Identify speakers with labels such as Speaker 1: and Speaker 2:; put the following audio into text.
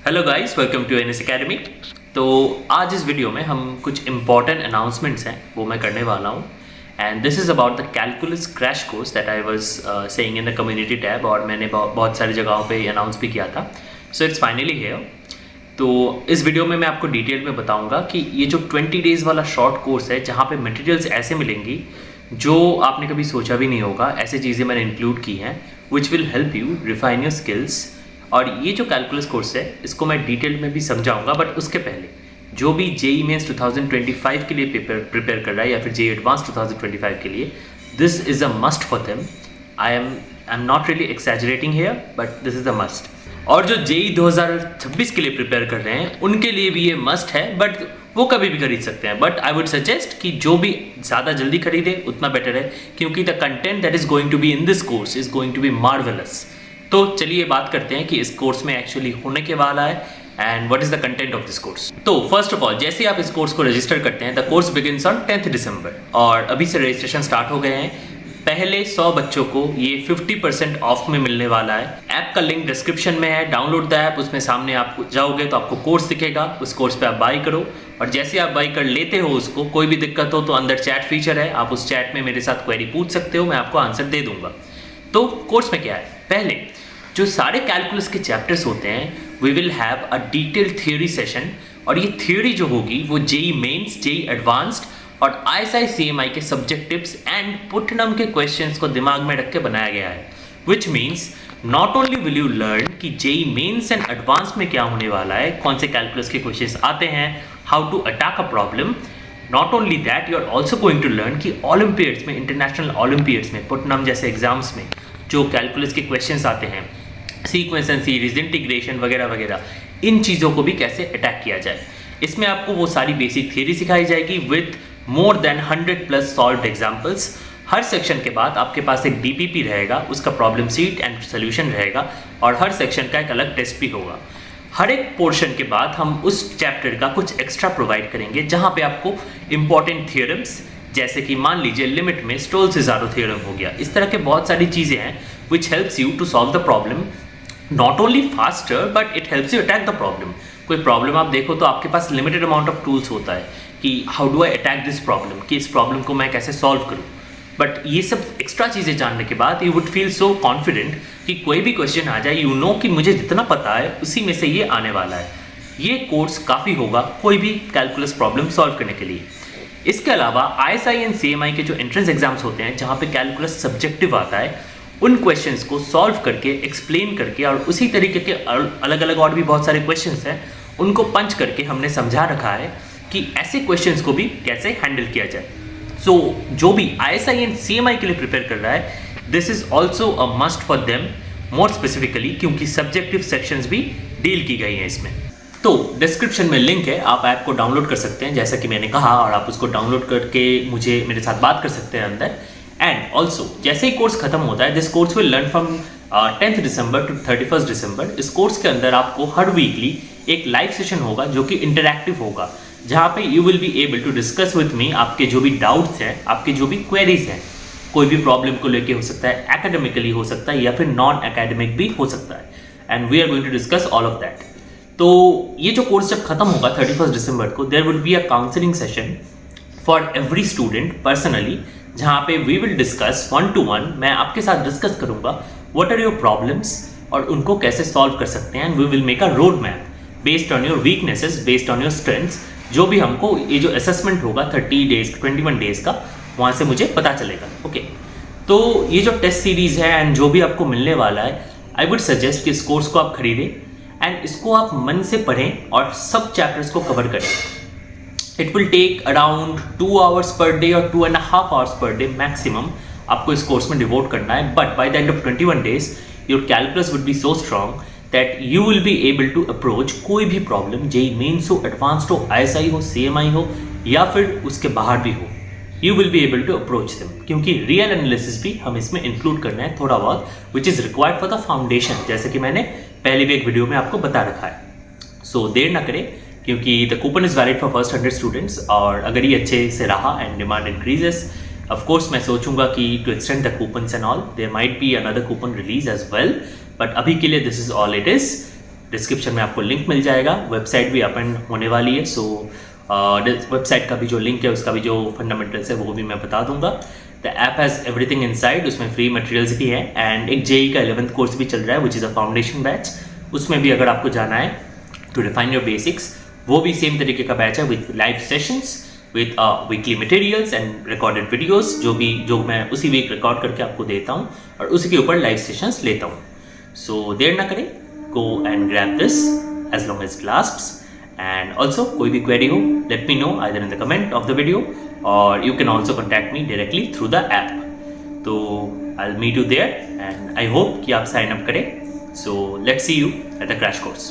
Speaker 1: Hello guys, welcome to NS academy. तो आज इस वीडियो में हम कुछ इंपॉर्टेंट अनाउंसमेंट्स हैं वो मैं करने वाला हूँ। And this is about the calculus crash course that I was saying in the community tab, और मैंने बहुत सारी जगहों पे अनाउंस भी किया था। So it's finally here. तो इस वीडियो में मैं आपको डिटेल में बताऊंगा कि ये जो 20 डेज़ वाला शॉर्ट कोर्स है, जहाँ पे मटेरियल्स ऐसे मिलेंगी जो आपने कभी सोचा भी नहीं होगा, ऐसी चीज़ें मैंने इंक्लूड की हैं which will help you refine your skills. और ये जो कैलकुलस कोर्स है इसको मैं डिटेल में भी समझाऊंगा, बट उसके पहले जो भी जेई मेंस 2025 के लिए प्रिपेयर कर रहा है या फिर जेई एडवांस 2025 के लिए, this is a must for them. I am not really exaggerating here, but this is a must. और जो जेई 2026 के लिए प्रिपेयर कर रहे हैं उनके लिए भी ये मस्ट है, बट वो कभी भी खरीद सकते हैं। बट आई वुड सजेस्ट कि जो भी ज़्यादा जल्दी खरीदे उतना बेटर है, क्योंकि the content that is going to be in this course is going to be marvellous. तो चलिए बात करते हैं कि इस कोर्स में एक्चुअली होने के वाला है and what is the content of this course. तो फर्स्ट ऑफ ऑल, जैसे आप इस कोर्स को रजिस्टर करते हैं, the course begins on 10th दिसंबर, और अभी से रजिस्ट्रेशन स्टार्ट हो गए हैं। पहले 100 बच्चों को ये 50% ऑफ में मिलने वाला है। ऐप का लिंक डिस्क्रिप्शन में है, डाउनलोड द ऐप। उसमें सामने आप जाओगे तो आपको कोर्स दिखेगा, उस कोर्स पे आप बाई करो, और जैसे आप बाई कर लेते हो उसको, कोई भी दिक्कत हो तो अंदर चैट फीचर है, आप उस चैट में मेरे साथ क्वेरी पूछ सकते हो, मैं आपको आंसर दे दूंगा। तो कोर्स में क्या है, पहले जो सारे कैलकुलस के चैप्टर्स होते हैं, we will have a detailed theory session, और ये थ्योरी जो होगी वो जेई मेंस, जेई एडवांस्ड और आईएसआई सीएमआई के सब्जेक्टिव्स एंड पुटनम के क्वेश्चंस को दिमाग में रख के बनाया गया है। Which means not only will you learn कि जेई मेंस एंड एडवांस्ड में क्या होने वाला है, कौन से कैलकुलस के क्वेश्चंस आते हैं, how to attack a problem. Not only that, you are also going to learn कि ओलंपियड्स में, इंटरनेशनल ओलंपियड्स में, पुटनम जैसे एग्जाम्स में जो कैलकुलस के क्वेश्चंस आते हैं, सीक्वेंस एंड सीरीज, इंटीग्रेशन वगैरह वगैरह, इन चीज़ों को भी कैसे अटैक किया जाए। इसमें आपको वो सारी बेसिक थियरी सिखाई जाएगी with more than 100+ solved examples. Her section के बाद आपके पास एक डीपीपी रहेगा, उसका प्रॉब्लम सीट एंड सोल्यूशन रहेगा, और हर सेक्शन का एक अलग टेस्ट भी होगा। हर एक पोर्शन के बाद हम उस चैप्टर का कुछ एक्स्ट्रा प्रोवाइड करेंगे, जहाँ पे आपको इंपॉर्टेंट थियरम्स, जैसे कि मान लीजिए लिमिट में स्टोल से ज़्यादा थियरम हो गया, इस तरह के बहुत सारी चीज़ें हैं which helps you to solve the problem not only faster, but it helps you attack the problem. कोई प्रॉब्लम आप देखो तो आपके पास लिमिटेड अमाउंट ऑफ टूल्स होता है कि how do I attack this problem, कि इस प्रॉब्लम को मैं कैसे सॉल्व करूँ। बट ये सब एक्स्ट्रा चीज़ें जानने के बाद you would feel so confident कि कोई भी क्वेश्चन आ जाए, यू नो कि मुझे जितना पता है उसी में से ये आने वाला है। ये कोर्स काफ़ी होगा कोई भी कैलकुलस प्रॉब्लम सॉल्व करने के लिए। इसके अलावा आईएसआई एंड सीएमआई के जो एंट्रेंस एग्जाम्स होते हैं, जहाँ पे कैलकुलस सब्जेक्टिव आता है, उन क्वेश्चंस को सॉल्व करके, एक्सप्लेन करके, और उसी तरीके के अलग अलग और भी बहुत सारे क्वेश्चंस हैं, उनको पंच करके हमने समझा रखा है कि ऐसे क्वेश्चंस को भी कैसे हैंडल किया जाए। सो जो भी आईएसआई एंड सीएमआई के लिए प्रिपेयर कर रहा है, this is also a must for them, more specifically क्योंकि सब्जेक्टिव सेक्शंस भी डील की गई हैं इसमें। तो डिस्क्रिप्शन में लिंक है, आप ऐप को डाउनलोड कर सकते हैं जैसा कि मैंने कहा, और आप उसको डाउनलोड करके मेरे साथ बात कर सकते हैं अंदर। एंड ऑल्सो जैसे ही कोर्स खत्म होता है, this course will learn from 10th December to 31st December. इस कोर्स के अंदर आपको हर वीकली एक लाइव सेशन होगा जो कि इंटरैक्टिव होगा, जहाँ पे you will be able to discuss with me आपके जो भी डाउट्स हैं, आपके जो भी क्वेरीज हैं, कोई भी प्रॉब्लम को लेके हो सकता है, एकेडमिकली हो सकता है या फिर नॉन एकेडमिक भी हो सकता है, and we are going to discuss all of that. तो ये जो कोर्स जब खत्म होगा 31st दिसंबर को, there will be a counselling session for every student personally, जहाँ पे वी विल डिस्कस 1-to-1, मैं आपके साथ डिस्कस करूँगा व्हाट आर योर प्रॉब्लम्स और उनको कैसे सॉल्व कर सकते हैं, and we will make a road map based on your weaknesses, based on your strengths. जो भी हमको ये जो असेसमेंट होगा 30 डेज 21 डेज का, वहाँ से मुझे पता चलेगा। ओके, तो ये जो टेस्ट सीरीज़ है एंड जो भी आपको मिलने वाला है, आई वुड सजेस्ट कि इस कोर्स को आप खरीदें एंड इसको आप मन से पढ़ें और सब चैप्टर्स को कवर करें। It will take around 2 hours per day और 2.5 hours पर डे मैक्सिमम आपको इस कोर्स में डिवोट करना है। But by the end of 21 days your calculus would be so strong that you will be able to approach कोई भी प्रॉब्लम, JEE mains हो, एडवांस्ड हो, आईएसआई हो, सीएमआई हो, या फिर उसके बाहर भी हो, you will be able to approach them, क्योंकि रियल एनालिसिस भी हम इसमें इंक्लूड करना है थोड़ा बहुत, which is required for the foundation, जैसे कि मैंने पहले भी एक वीडियो में आपको बता रखा है। सो देर ना करें, क्योंकि the coupon is valid for first 100 students, और अगर ये अच्छे से रहा and demand increases, of course मैं सोचूंगा कि to extend the coupons and all, there might be another coupon release as well, but अभी के लिए this is all it is. Description में आपको लिंक मिल जाएगा। वेबसाइट भी ओपन होने वाली है, सो वेबसाइट का भी जो लिंक है, उसका भी जो फंडामेंटल्स है वो भी मैं बता दूंगा। The app has everything inside, उसमें फ्री मटेरियल्स भी है एंड एक जेई का 11th कोर्स भी चल रहा है which is a foundation batch. उसमें भी अगर आपको जाना है टू डिफाइन योर बेसिक्स, वो भी सेम तरीके का बैच है with live sessions, with weekly materials and recorded videos, जो मैं उसी वीक रिकॉर्ड करके आपको देता हूँ और उसी के ऊपर लाइव सेशंस लेता हूँ। सो देर ना करें, go and grab this as long as lasts. And also कोई भी क्वेरी हो, let me know either in the comment of the video और you can also contact me directly through the app. तो I will meet you there and I hope कि आप sign up करें। So let's see you at the crash course.